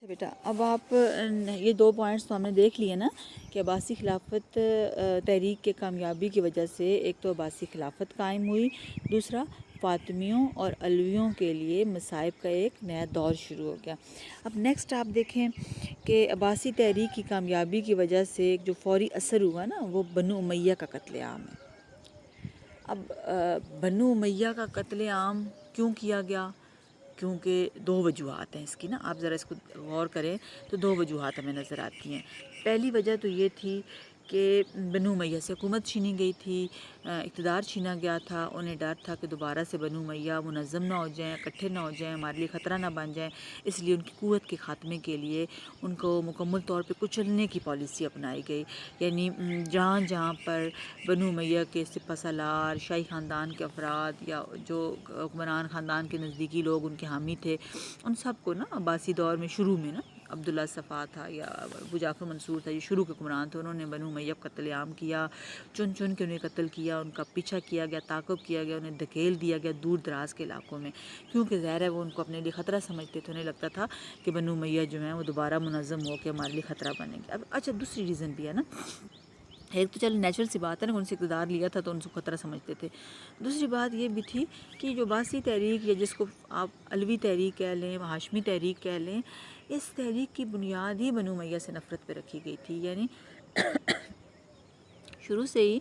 بیٹا اب آپ یہ دو پوائنٹس تو ہم نے دیکھ لیے نا کہ عباسی خلافت تحریک کے کامیابی کی وجہ سے ایک تو عباسی خلافت قائم ہوئی، دوسرا فاطمیوں اور علویوں کے لیے مصائب کا ایک نیا دور شروع ہو گیا۔ اب نیکسٹ آپ دیکھیں کہ عباسی تحریک کی کامیابی کی وجہ سے ایک جو فوری اثر ہوا نا وہ بنو امیہ کا قتل عام ہے۔ اب بنو امیہ کا قتل عام کیوں کیا گیا؟ کیونکہ دو وجوہات ہیں اس کی نا، آپ ذرا اس کو غور کریں تو دو وجوہات ہمیں نظر آتی ہیں۔ پہلی وجہ تو یہ تھی کہ بنو امیہ سے حکومت چھینی گئی تھی، اقتدار چھینا گیا تھا، انہیں ڈر تھا کہ دوبارہ سے بنو امیہ منظم نہ ہو جائیں، اکٹھے نہ ہو جائیں، ہمارے لیے خطرہ نہ بن جائیں، اس لیے ان کی قوت کے خاتمے کے لیے ان کو مکمل طور پہ کچلنے کی پالیسی اپنائی گئی۔ یعنی جہاں جہاں پر بنو امیہ کے سپہ سالار، شاہی خاندان کے افراد یا جو حکمران خاندان کے نزدیکی لوگ ان کے حامی تھے، ان سب کو نا عباسی دور میں شروع میں نا عبداللہ صفا تھا یا ابو جعفر منصور تھا، یہ شروع کے حکمران تھے، انہوں نے بنو امیہ قتل عام کیا، چن چن کے انہیں قتل کیا، ان کا پیچھا کیا گیا، تعاقب کیا گیا، انہیں دھکیل دیا گیا دور دراز کے علاقوں میں، کیونکہ ظاہر ہے وہ ان کو اپنے لیے خطرہ سمجھتے تھے، انہیں لگتا تھا کہ بنو امیہ جو ہیں وہ دوبارہ منظم ہو کے ہمارے لیے خطرہ بنیں گے۔ اب اچھا دوسری ریزن بھی ہے نا، ایک تو چل نیچرل سی بات ہے نا، ان سے اقتدار لیا تھا تو ان سے خطرہ سمجھتے تھے، دوسری بات یہ بھی تھی کہ جو عباسی تحریک یا جس کو آپ علوی تحریک کہہ لیں، ہاشمی تحریک کہہ لیں، اس تحریک کی بنیاد ہی بنو امیہ سے نفرت پہ رکھی گئی تھی۔ یعنی شروع سے ہی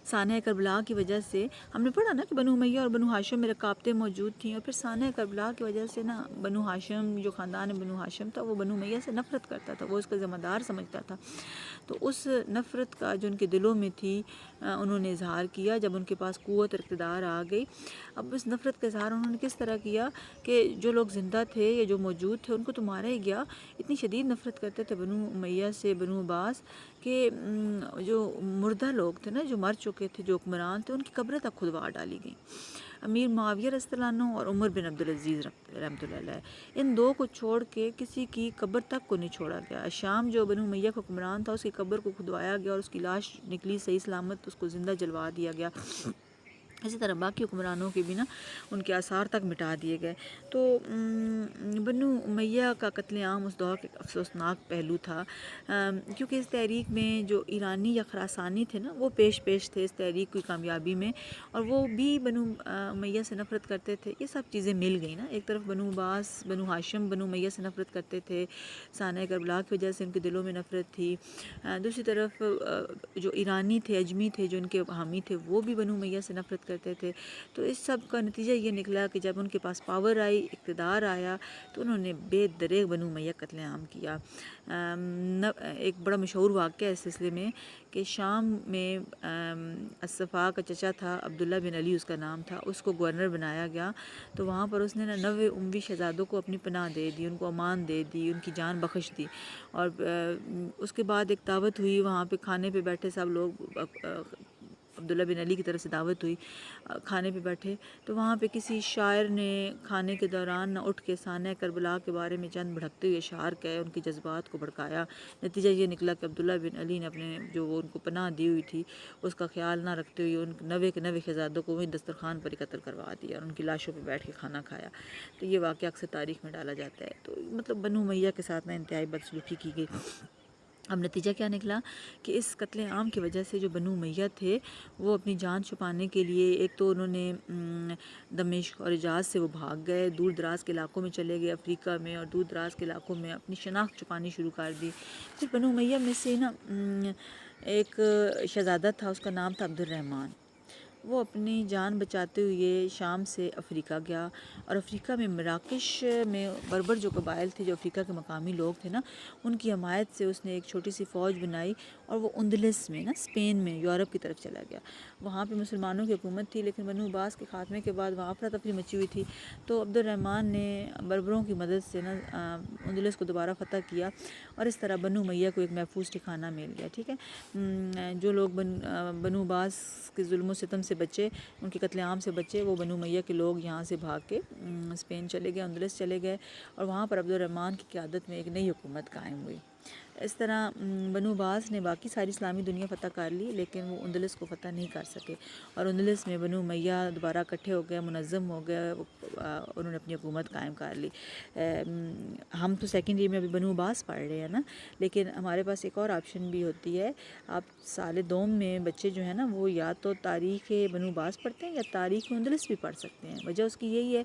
سانحہ کربلا کی وجہ سے ہم نے پڑھا نا کہ بنو امیہ اور بنو ہاشم میں رکابتیں موجود تھیں، اور پھر سانحہ کربلا کی وجہ سے نا بنو ہاشم، جو خاندان بنو ہاشم تھا، وہ بنو امیہ سے نفرت کرتا تھا، وہ اس کا ذمہ دار سمجھتا تھا، تو اس نفرت کا جو ان کے دلوں میں تھی انہوں نے اظہار کیا جب ان کے پاس قوت اور اقتدار آ گئی۔ اب اس نفرت کا اظہار انہوں نے کس طرح کیا کہ جو لوگ زندہ تھے یا جو موجود تھے ان کو تو مارا ہی گیا، اتنی شدید نفرت کرتے تھے بنو امیہ سے، بنو عباس، کہ جو مردہ لوگ تھے نا، جو مر چکے تھے، جو حکمران تھے، ان کی قبریں تک کھدوا ڈالی گئیں۔ امیر معاویہ رضی اللہ عنہ اور عمر بن عبدالعزیز رحمۃ اللہ علیہ، ان دو کو چھوڑ کے کسی کی قبر تک کو نہیں چھوڑا گیا۔ شام جو بنو امیہ کا حکمران تھا، اس کی قبر کو کھدوایا گیا اور اس کی لاش نکلی صحیح سلامت، اس کو زندہ جلوا دیا گیا۔ اسی طرح باقی حکمرانوں کے بھی نا ان کے آثار تک مٹا دیے گئے۔ تو بنو امیہ کا قتل عام اس دور کا افسوسناک پہلو تھا، کیونکہ اس تحریک میں جو ایرانی یا خراسانی تھے نا وہ پیش تھے اس تحریک کی کامیابی میں، اور وہ بھی بنو امیہ سے نفرت کرتے تھے۔ یہ سب چیزیں مل گئی نا، ایک طرف بنو عباس، بنو ہاشم بنو امیہ سے نفرت کرتے تھے، سانحہ کربلا کی وجہ سے ان کے دلوں میں نفرت تھی، دوسری طرف جو ایرانی تھے، اجمی تھے، جو ان کے حامی تھے، وہ بھی بنو امیہ سے نفرت کرتے تھے۔ تو اس سب کا نتیجہ یہ نکلا کہ جب ان کے پاس پاور آئی، اقتدار آیا، تو انہوں نے بے دریغ بنو امیہ قتل عام کیا۔ ایک بڑا مشہور واقعہ ہے اس سلسلے میں کہ شام میں الصفا کا چچا تھا، عبداللہ بن علی اس کا نام تھا، اس کو گورنر بنایا گیا، تو وہاں پر اس نے 90 اموی شہزادوں کو اپنی پناہ دے دی، ان کو امان دے دی، ان کی جان بخش دی، اور اس کے بعد ایک دعوت ہوئی، وہاں پہ کھانے پہ بیٹھے سب لوگ، عبداللہ بن علی کی طرف سے دعوت ہوئی، کھانے پہ بیٹھے، تو وہاں پہ کسی شاعر نے کھانے کے دوران نہ اٹھ کے سانحہ کربلا کے بارے میں چند بھڑکتے ہوئے اشعار کہے، ان کے جذبات کو بھڑکایا۔ نتیجہ یہ نکلا کہ عبداللہ بن علی نے اپنے جو وہ ان کو پناہ دی ہوئی تھی اس کا خیال نہ رکھتے ہوئے ان 90 کے 90 شہزادوں کو وہیں دسترخوان پر ہی قتل کروا دیا اور ان کی لاشوں پہ بیٹھ کے کھانا کھایا۔ تو یہ واقعہ اکثر تاریخ میں ڈالا جاتا ہے۔ تو مطلب بنو امیہ کے ساتھ نا انتہائی بدسلوکی کی گئی۔ اب نتیجہ کیا نکلا کہ اس قتل عام کی وجہ سے جو بنو امیہ تھے وہ اپنی جان چھپانے کے لیے، ایک تو انہوں نے دمشق اور حجاز سے وہ بھاگ گئے، دور دراز کے علاقوں میں چلے گئے، افریقہ میں اور دور دراز کے علاقوں میں اپنی شناخت چھپانی شروع کر دی۔ پھر بنو امیہ میں سے نا ایک شہزادہ تھا، اس کا نام تھا عبد الرحمن، وہ اپنی جان بچاتے ہوئے شام سے افریقہ گیا، اور افریقہ میں مراکش میں بربر جو قبائل تھے، جو افریقہ کے مقامی لوگ تھے نا، ان کی حمایت سے اس نے ایک چھوٹی سی فوج بنائی اور وہ اندلس میں نا، اسپین میں، یورپ کی طرف چلا گیا۔ وہاں پہ مسلمانوں کی حکومت تھی، لیکن بنو عباس کے خاتمے کے بعد وہاں افراتفری مچی ہوئی تھی، تو عبد الرحمن نے بربروں کی مدد سے نا اندلس کو دوبارہ فتح کیا، اور اس طرح بنو امیہ کو ایک محفوظ ٹھکانہ مل گیا۔ ٹھیک ہے، جو لوگ بنو عباس کے ظلم و ستم سے بچے، ان کے قتل عام سے بچے، وہ بنو امیہ کے لوگ یہاں سے بھاگ کے اسپین چلے گئے، اندلس چلے گئے، اور وہاں پر عبد الرحمن کی قیادت میں ایک نئی حکومت قائم ہوئی۔ اس طرح بنو عباس نے باقی ساری اسلامی دنیا فتح کر لی، لیکن وہ اندلس کو فتح نہیں کر سکے، اور اندلس میں بنو امیہ دوبارہ اکٹھے ہو گئے، منظم ہو گئے، انہوں نے اپنی حکومت قائم کر لی۔ ہم تو سیکنڈ ایئر میں ابھی بنو عباس پڑھ رہے ہیں نا، لیکن ہمارے پاس ایک اور آپشن بھی ہوتی ہے۔ آپ سال دوم میں بچے جو ہیں نا وہ یا تو تاریخ بنو عباس پڑھتے ہیں یا تاریخ اندلس بھی پڑھ سکتے ہیں۔ وجہ اس کی یہی ہے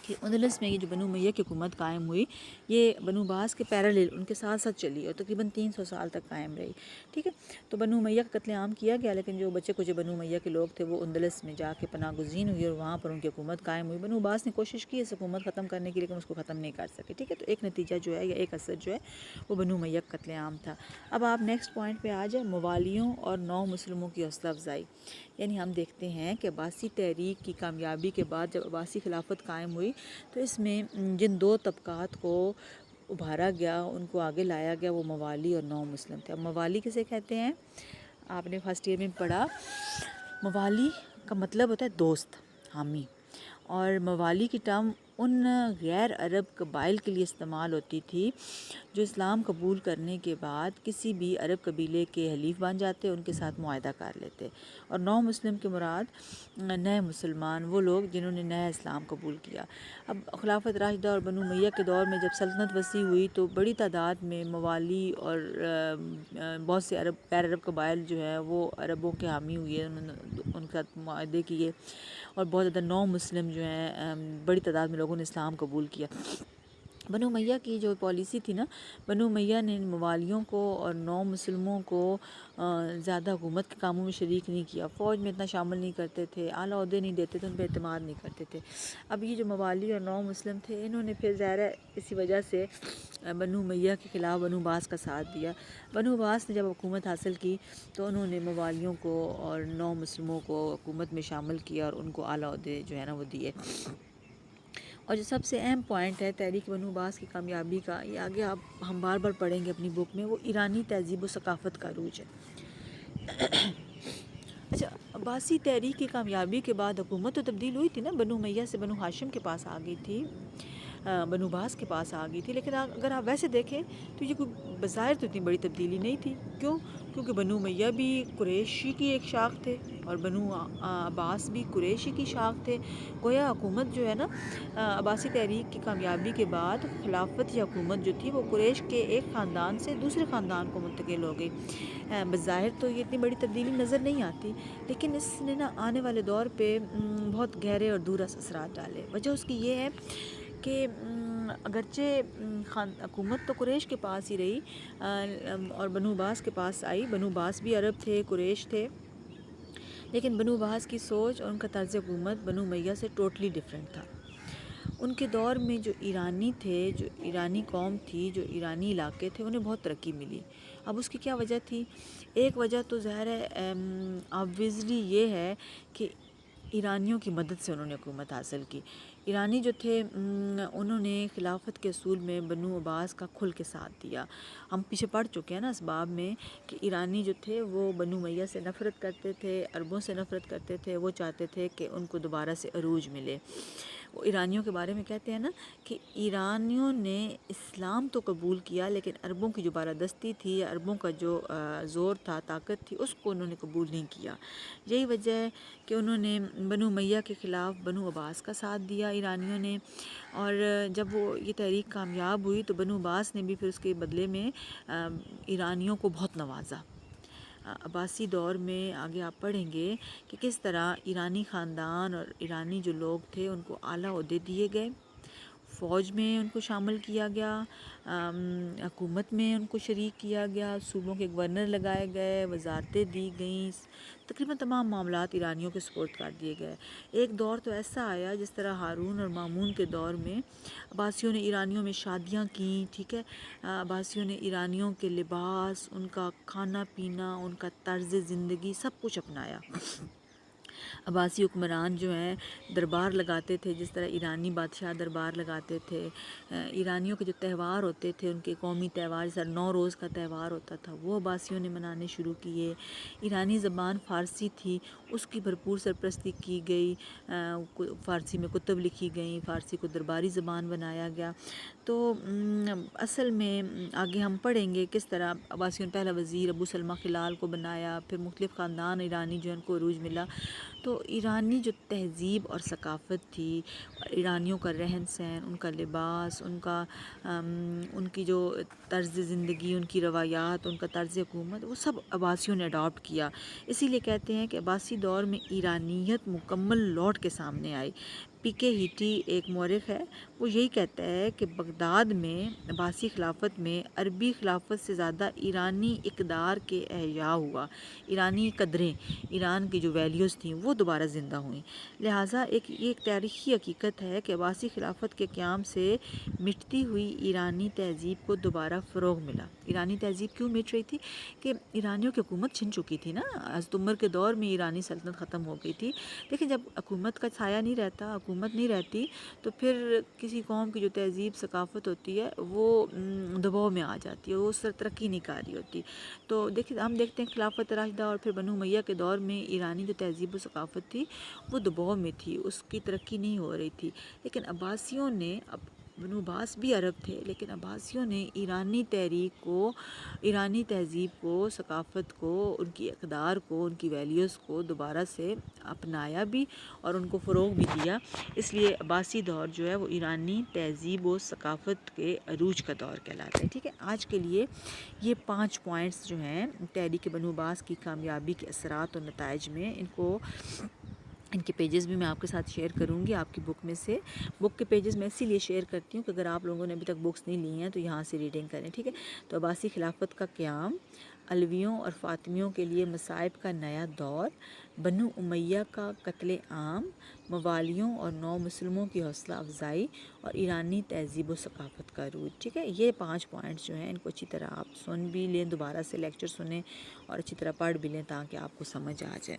کہ اندلس میں یہ جو بنو امیہ کی حکومت قائم ہوئی، یہ بنو عباس کے پیرالل ان کے ساتھ ساتھ چلی اور تقریباً 300 سال تک قائم رہی، ٹھیک ہے۔ تو بنو امیہ کا قتل عام کیا گیا، لیکن جو بچے کچھ بنو امیہ کے لوگ تھے وہ اندلس میں جا کے پناہ گزین ہوئی اور وہاں پر ان کی حکومت قائم ہوئی۔ بنو عباس نے کوشش کی اس حکومت ختم کرنے کی، لیکن اس کو ختم نہیں کر سکے، ٹھیک ہے۔ تو ایک نتیجہ جو ہے یا ایک اثر جو ہے وہ بنو امیہ کا قتل عام تھا۔ اب آپ نیکسٹ پوائنٹ پہ آ جائیں، موالیوں اور نو مسلموں کی حوصلہ افزائی۔ یعنی ہم دیکھتے ہیں کہ عباسی تحریک کی کامیابی کے بعد جب عباسی خلافت قائم ہوئی تو اس میں جن دو طبقات کو ابھارا گیا، ان کو آگے لایا گیا، وہ موالی اور نو مسلم تھے۔ اب موالی کسے کہتے ہیں؟ آپ نے فرسٹ ایئر میں پڑھا، موالی کا مطلب ہوتا ہے دوست، حامی، اور موالی کی ٹرم ان غیر عرب قبائل کے لیے استعمال ہوتی تھی جو اسلام قبول کرنے کے بعد کسی بھی عرب قبیلے کے حلیف بن جاتے، ان کے ساتھ معاہدہ کر لیتے۔ اور نو مسلم کے مراد نئے مسلمان، وہ لوگ جنہوں نے نیا اسلام قبول کیا۔ اب خلافت راشدہ اور بنو امیہ کے دور میں جب سلطنت وسیع ہوئی تو بڑی تعداد میں موالی اور بہت سے غیر عرب قبائل جو ہیں وہ عربوں کے حامی ہوئے، انہوں نے ان کے ساتھ معاہدے کیے، اور بہت زیادہ نو مسلم جو ہیں بڑی تعداد میں لوگوں نے اسلام قبول کیا۔ بنو امیہ کی جو پالیسی تھی نا، بنو امیہ نے موالیوں کو اور نو مسلموں کو زیادہ حکومت کے کاموں میں شریک نہیں کیا، فوج میں اتنا شامل نہیں کرتے تھے، اعلیٰ عہدے نہیں دیتے تھے، ان پہ اعتماد نہیں کرتے تھے۔ اب یہ جو موالی اور نو مسلم تھے، انہوں نے پھر ظاہر ہے اسی وجہ سے بنو امیہ کے خلاف بنو عباس کا ساتھ دیا۔ بنو عباس نے جب حکومت حاصل کی تو انہوں نے موالیوں کو اور نو مسلموں کو حکومت میں شامل کیا اور ان کو اعلیٰ عہدے جو ہے نا وہ دیے۔ اور جو سب سے اہم پوائنٹ ہے تحریک بنو عباس کی کامیابی کا، یہ آگے ہم بار بار پڑھیں گے اپنی بک میں، وہ ایرانی تہذیب و ثقافت کا عروج ہے۔ اچھا، عباسی تحریک کی کامیابی کے بعد حکومت تو تبدیل ہوئی تھی نا، بنو امیہ سے بنو ہاشم کے پاس آ گئی تھی، بنو عباس کے پاس آ گئی تھی، لیکن اگر آپ ویسے دیکھیں تو یہ کوئی بظاہر تو اتنی بڑی تبدیلی نہیں تھی۔ کیوں؟ کیونکہ بنو امیہ بھی قریشی کی ایک شاخ تھے اور بنو عباس بھی قریشی کی شاخ تھے۔ گویا حکومت جو ہے نا، عباسی تحریک کی کامیابی کے بعد خلافت یا حکومت جو تھی وہ قریش کے ایک خاندان سے دوسرے خاندان کو منتقل ہو گئی۔ بظاہر تو یہ اتنی بڑی تبدیلی نظر نہیں آتی، لیکن اس نے نا آنے والے دور پہ بہت گہرے اور دور اثرات ڈالے۔ وجہ اس کی یہ ہے کہ اگرچہ حکومت تو قریش کے پاس ہی رہی اور بنو عباس کے پاس آئی، بنو عباس بھی عرب تھے، قریش تھے، لیکن بنو عباس کی سوچ اور ان کا طرز حکومت بنو امیہ سے ٹوٹلی ڈیفرنٹ تھا۔ ان کے دور میں جو ایرانی تھے، جو ایرانی قوم تھی، جو ایرانی علاقے تھے، انہیں بہت ترقی ملی۔ اب اس کی کیا وجہ تھی؟ ایک وجہ تو ظاہر ہے آبویسلی یہ ہے کہ ایرانیوں کی مدد سے انہوں نے حکومت حاصل کی۔ ایرانی جو تھے انہوں نے خلافت کے اصول میں بنو عباس کا کھل کے ساتھ دیا۔ ہم پیچھے پڑھ چکے ہیں نا اسباب میں کہ ایرانی جو تھے وہ بنو امیہ سے نفرت کرتے تھے، عربوں سے نفرت کرتے تھے، وہ چاہتے تھے کہ ان کو دوبارہ سے عروج ملے۔ وہ ایرانیوں کے بارے میں کہتے ہیں نا کہ ایرانیوں نے اسلام تو قبول کیا، لیکن عربوں کی جو بالادستی تھی یا عربوں کا جو زور تھا، طاقت تھی، اس کو انہوں نے قبول نہیں کیا۔ یہی وجہ ہے کہ انہوں نے بنو امیہ کے خلاف بنو عباس کا ساتھ دیا ایرانیوں نے، اور جب وہ یہ تحریک کامیاب ہوئی تو بنو عباس نے بھی پھر اس کے بدلے میں ایرانیوں کو بہت نوازا۔ عباسی دور میں آگے آپ پڑھیں گے کہ کس طرح ایرانی خاندان اور ایرانی جو لوگ تھے ان کو اعلیٰ عہدے دیے گئے، فوج میں ان کو شامل کیا گیا، حکومت میں ان کو شریک کیا گیا، صوبوں کے گورنر لگائے گئے، وزارتیں دی گئیں، تقریباً تمام معاملات ایرانیوں کے سپرد کر دیے گئے۔ ایک دور تو ایسا آیا جس طرح ہارون اور مامون کے دور میں عباسیوں نے ایرانیوں میں شادیاں کیں، ٹھیک ہے، عباسیوں نے ایرانیوں کے لباس، ان کا کھانا پینا، ان کا طرز زندگی سب کچھ اپنایا۔ عباسی حکمران جو ہیں دربار لگاتے تھے، جس طرح ایرانی بادشاہ دربار لگاتے تھے۔ ایرانیوں کے جو تہوار ہوتے تھے، ان کے قومی تہوار، جیسا نوروز کا تہوار ہوتا تھا، وہ عباسیوں نے منانے شروع کیے۔ ایرانی زبان فارسی تھی، اس کی بھرپور سرپرستی کی گئی، فارسی میں کتب لکھی گئیں، فارسی کو درباری زبان بنایا گیا۔ تو اصل میں آگے ہم پڑھیں گے کس طرح عباسیوں نے پہلا وزیر ابو سلمہ خلال کو بنایا، پھر مختلف خاندان ایرانی جو ان کو عروج ملا۔ تو ایرانی جو تہذیب اور ثقافت تھی، ایرانیوں کا رہن سہن، ان کا لباس، ان کی جو طرز زندگی، ان کی روایات، ان کا طرز حکومت، وہ سب عباسیوں نے اڈاپٹ کیا۔ اسی لیے کہتے ہیں کہ عباسی دور میں ایرانیت مکمل لوٹ کے سامنے آئی۔ پی کے ہیٹی ایک مورخ ہے، وہ یہی کہتا ہے کہ بغداد میں عباسی خلافت میں عربی خلافت سے زیادہ ایرانی اقدار کے احیاء ہوا۔ ایرانی قدریں، ایران کی جو ویلیوز تھیں وہ دوبارہ زندہ ہوئیں۔ لہٰذا یہ ایک تاریخی حقیقت ہے کہ عباسی خلافت کے قیام سے مٹتی ہوئی ایرانی تہذیب کو دوبارہ فروغ ملا۔ ایرانی تہذیب کیوں مٹ رہی تھی؟ کہ ایرانیوں کی حکومت چھن چکی تھی نا، حضرت عمر کے دور میں ایرانی سلطنت ختم ہو گئی تھی۔ لیکن جب حکومت کا سایہ نہیں رہتا، حکومت نہیں رہتی، تو پھر کسی قوم کی جو تہذیب ثقافت ہوتی ہے وہ دباؤ میں آ جاتی ہے، وہ اس طرح ترقی نہیں کر رہی ہوتی۔ تو ہم دیکھتے ہیں خلافت راشدہ اور پھر بنو امیہ کے دور میں ایرانی جو تہذیب و ثقافت تھی وہ دباؤ میں تھی، اس کی ترقی نہیں ہو رہی تھی۔ لیکن عباسیوں نے، بنو عباس بھی عرب تھے، لیکن عباسیوں نے ایرانی تحریک کو، ایرانی تہذیب کو، ثقافت کو، ان کی اقدار کو، ان کی ویلیوز کو دوبارہ سے اپنایا بھی اور ان کو فروغ بھی دیا۔ اس لیے عباسی دور جو ہے وہ ایرانی تہذیب و ثقافت کے عروج کا دور کہلاتا ہے۔ ٹھیک ہے، آج کے لیے یہ 5 پوائنٹس جو ہیں تحریک بنو عباس کی کامیابی کے اثرات اور نتائج میں، ان کے پیجز بھی میں آپ کے ساتھ شیئر کروں گی آپ کی بک میں سے۔ بک کے پیجز میں اسی لیے شیئر کرتی ہوں کہ اگر آپ لوگوں نے ابھی تک بکس نہیں لی ہیں تو یہاں سے ریڈنگ کریں۔ ٹھیک ہے، تو عباسی خلافت کا قیام، علویوں اور فاطمیوں کے لیے مصائب کا نیا دور، بنو امیہ کا قتل عام، موالیوں اور نو مسلموں کی حوصلہ افزائی، اور ایرانی تہذیب و ثقافت کا عروج۔ ٹھیک ہے، یہ 5 پوائنٹس جو ہیں ان کو اچھی طرح آپ سن بھی لیں، دوبارہ سے لیکچر سنیں اور اچھی طرح پڑھ بھی لیں تاکہ آپ کو سمجھ آ جائے۔